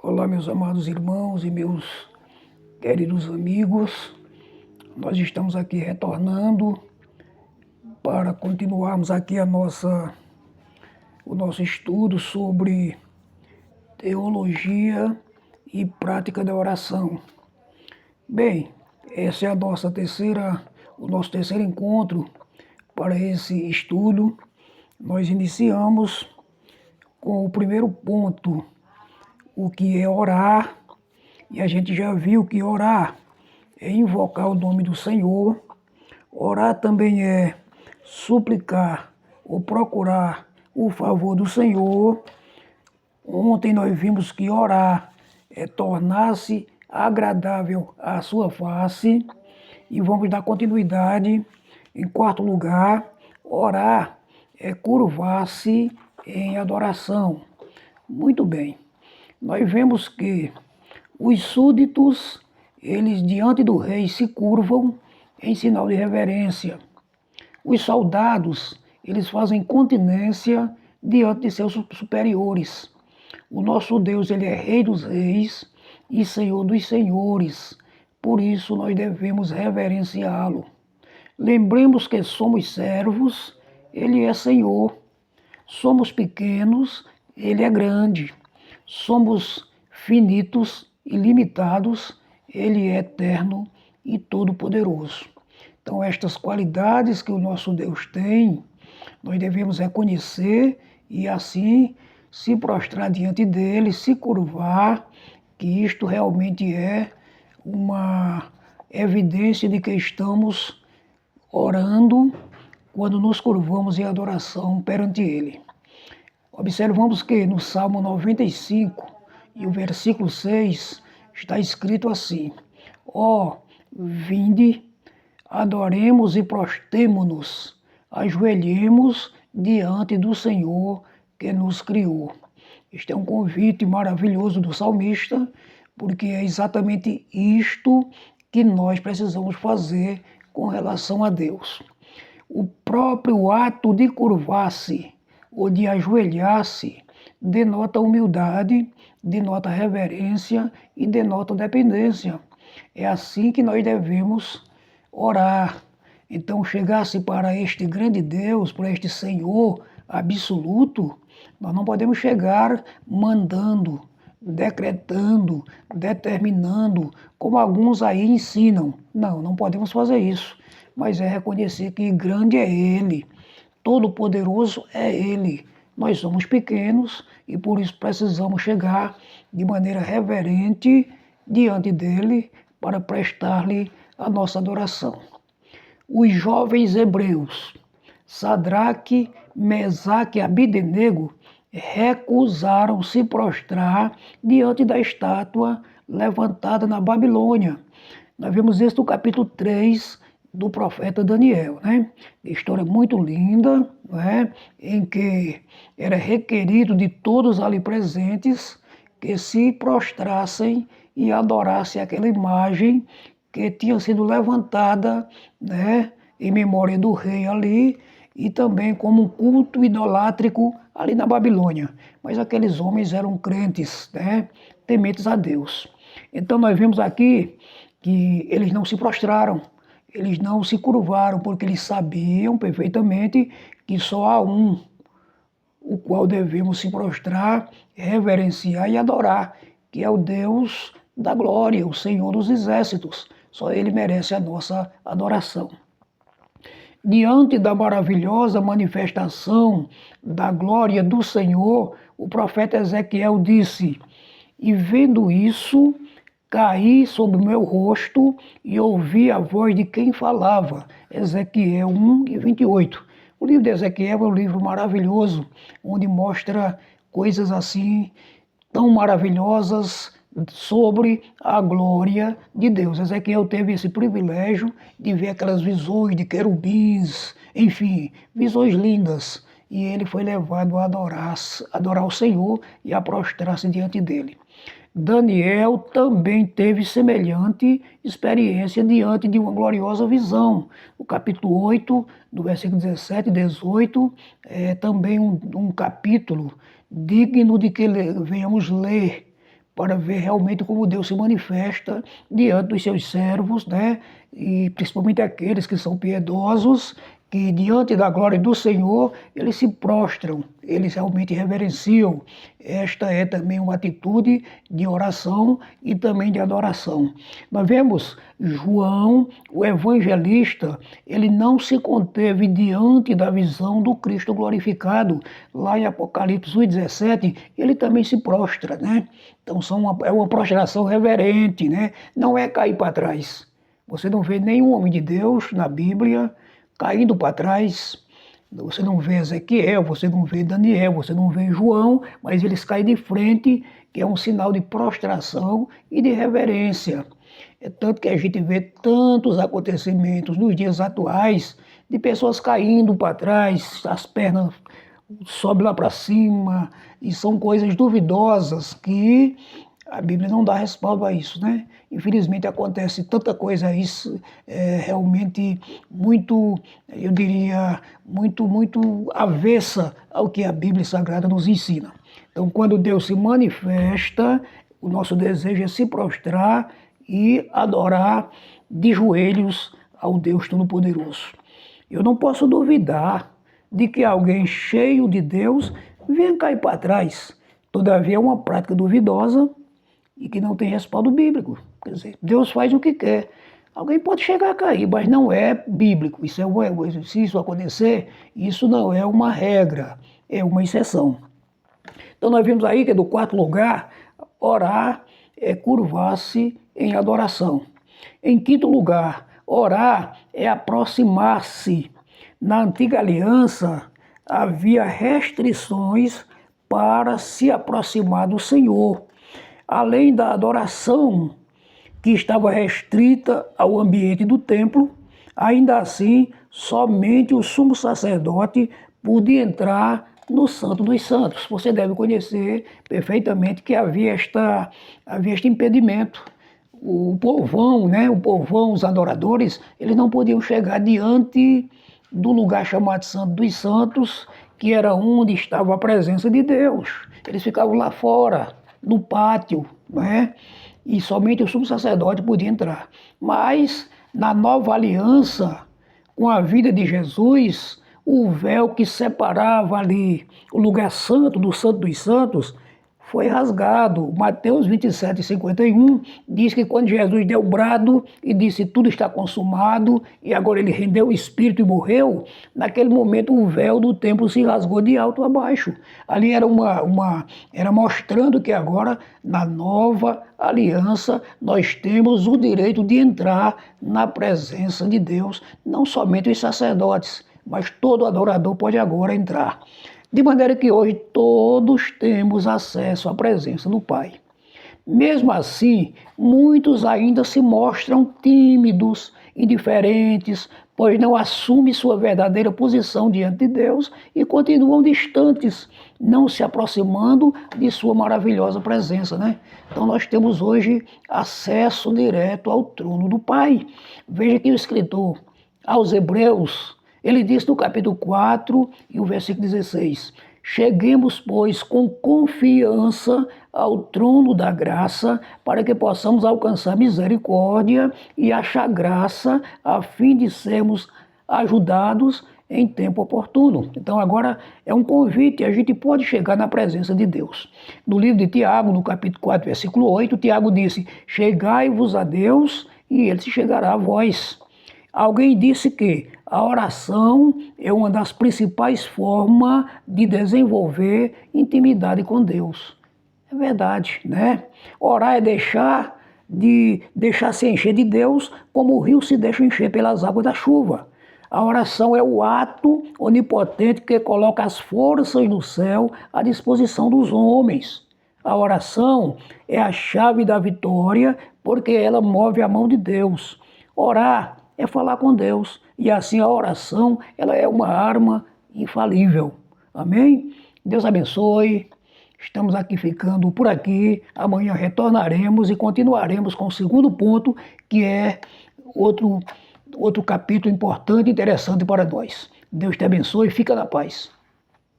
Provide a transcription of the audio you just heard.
Olá, meus amados irmãos e meus queridos amigos. Nós estamos aqui retornando para continuarmos aqui o nosso estudo sobre teologia e prática da oração. Bem, essa é o nosso terceiro encontro para esse estudo. Nós iniciamos com o primeiro ponto, o que é orar, e a gente já viu que orar é invocar o nome do Senhor. Orar também é suplicar ou procurar o favor do Senhor. Ontem nós vimos que orar é tornar-se agradável à sua face. E vamos dar continuidade. Em quarto lugar, orar é curvar-se em adoração. Muito bem. Nós vemos que os súditos, eles diante do rei se curvam em sinal de reverência. Os soldados, eles fazem continência diante de seus superiores. O nosso Deus, ele é Rei dos reis e Senhor dos senhores. Por isso nós devemos reverenciá-lo. Lembremos que somos servos, ele é Senhor. Somos pequenos, ele é grande. Somos finitos e limitados, ele é eterno e todo-poderoso. Então, estas qualidades que o nosso Deus tem, nós devemos reconhecer e assim se prostrar diante dele, se curvar, que isto realmente é uma evidência de que estamos orando quando nos curvamos em adoração perante ele. Observamos que no Salmo 95 e o versículo 6 está escrito assim: Ó, vinde, adoremos e prostremo-nos, ajoelhemos diante do Senhor que nos criou. Este é um convite maravilhoso do salmista, porque é exatamente isto que nós precisamos fazer com relação a Deus. O próprio ato de curvar-se ou de ajoelhar-se denota humildade, denota reverência e denota dependência. É assim que nós devemos orar. Então, chegar-se para este grande Deus, para este Senhor absoluto, nós não podemos chegar mandando, decretando, determinando, como alguns aí ensinam. Não, não podemos fazer isso. Mas é reconhecer que grande é Ele, todo-poderoso é Ele. Nós somos pequenos e por isso precisamos chegar de maneira reverente diante dele para prestar-lhe a nossa adoração. Os jovens hebreus, Sadraque, Mesaque e Abdenego, recusaram se prostrar diante da estátua levantada na Babilônia. Nós vemos isso no capítulo 3 do profeta Daniel, né? História muito linda, né? Em que era requerido de todos ali presentes que se prostrassem e adorassem aquela imagem que tinha sido levantada, né, em memória do rei ali e também como um culto idolátrico ali na Babilônia. Mas aqueles homens eram crentes, né, tementes a Deus. Então nós vemos aqui que eles não se prostraram, eles não se curvaram, porque eles sabiam perfeitamente que só há um, o qual devemos se prostrar, reverenciar e adorar, que é o Deus da glória, o Senhor dos exércitos. Só Ele merece a nossa adoração. Diante da maravilhosa manifestação da glória do Senhor, o profeta Ezequiel disse: E vendo isso, caí sobre o meu rosto e ouvi a voz de quem falava. Ezequiel 1 e 28. O livro de Ezequiel é um livro maravilhoso, onde mostra coisas assim tão maravilhosas sobre a glória de Deus. Ezequiel teve esse privilégio de ver aquelas visões de querubins, enfim, visões lindas. E ele foi levado a adorar o Senhor e a prostrar-se diante dele. Daniel também teve semelhante experiência diante de uma gloriosa visão. O capítulo 8, do versículo 17 e 18, é também um capítulo digno de que venhamos ler, para ver realmente como Deus se manifesta diante dos seus servos, né? E principalmente aqueles que são piedosos, que diante da glória do Senhor, eles se prostram, eles realmente reverenciam. Esta é também uma atitude de oração e também de adoração. Nós vemos João, o evangelista, ele não se conteve diante da visão do Cristo glorificado. Lá em Apocalipse 1,17, ele também se prostra, né? Então é uma prostração reverente, né? Não é cair para trás. Você não vê nenhum homem de Deus na Bíblia caindo para trás. Você não vê Ezequiel, você não vê Daniel, você não vê João, mas eles caem de frente, que é um sinal de prostração e de reverência. É tanto que a gente vê tantos acontecimentos nos dias atuais de pessoas caindo para trás, as pernas sobem lá para cima, e são coisas duvidosas que a Bíblia não dá respaldo a isso, né? Infelizmente acontece tanta coisa isso, realmente muito, eu diria, muito avessa ao que a Bíblia Sagrada nos ensina. Então, quando Deus se manifesta, o nosso desejo é se prostrar e adorar de joelhos ao Deus Todo-Poderoso. Eu não posso duvidar de que alguém cheio de Deus venha cair para trás. Todavia, é uma prática duvidosa e que não tem respaldo bíblico. Quer dizer, Deus faz o que quer. Alguém pode chegar a cair, mas não é bíblico. Isso se isso acontecer, isso não é uma regra, é uma exceção. Então nós vimos aí que do quarto lugar, orar é curvar-se em adoração. Em quinto lugar, orar é aproximar-se. Na antiga aliança havia restrições para se aproximar do Senhor. Além da adoração que estava restrita ao ambiente do templo, ainda assim, somente o sumo sacerdote podia entrar no Santo dos Santos. Você deve conhecer perfeitamente que havia este impedimento. O povão, né, os adoradores, eles não podiam chegar diante do lugar chamado Santo dos Santos, que era onde estava a presença de Deus. Eles ficavam lá fora, no pátio, né? E somente o sumo sacerdote podia entrar. Mas, na nova aliança, com a vida de Jesus, o véu que separava ali o lugar santo do Santo dos Santos foi rasgado. Mateus 27:51 diz que quando Jesus deu o brado e disse tudo está consumado, e agora ele rendeu o espírito e morreu, naquele momento o véu do templo se rasgou de alto a baixo. Ali era era mostrando que agora na nova aliança nós temos o direito de entrar na presença de Deus, não somente os sacerdotes, mas todo adorador pode agora entrar. De maneira que hoje todos temos acesso à presença do Pai. Mesmo assim, muitos ainda se mostram tímidos, indiferentes, pois não assumem sua verdadeira posição diante de Deus e continuam distantes, não se aproximando de sua maravilhosa presença, né? Então nós temos hoje acesso direto ao trono do Pai. Veja que o escritor aos Hebreus, ele diz no capítulo 4 e o versículo 16: cheguemos, pois, com confiança ao trono da graça, para que possamos alcançar misericórdia e achar graça, a fim de sermos ajudados em tempo oportuno. Então agora é um convite, a gente pode chegar na presença de Deus. No livro de Tiago, no capítulo 4, versículo 8, Tiago disse: chegai-vos a Deus e ele se chegará a vós. Alguém disse que a oração é uma das principais formas de desenvolver intimidade com Deus. É verdade, né? Orar é deixar-se encher de Deus, como o rio se deixa encher pelas águas da chuva. A oração é o ato onipotente que coloca as forças do céu à disposição dos homens. A oração é a chave da vitória, porque ela move a mão de Deus. Orar é falar com Deus, e assim a oração ela é uma arma infalível. Amém? Deus abençoe. Estamos aqui ficando por aqui. Amanhã retornaremos e continuaremos com o segundo ponto, que é outro capítulo importante e interessante para nós. Deus te abençoe e fica na paz.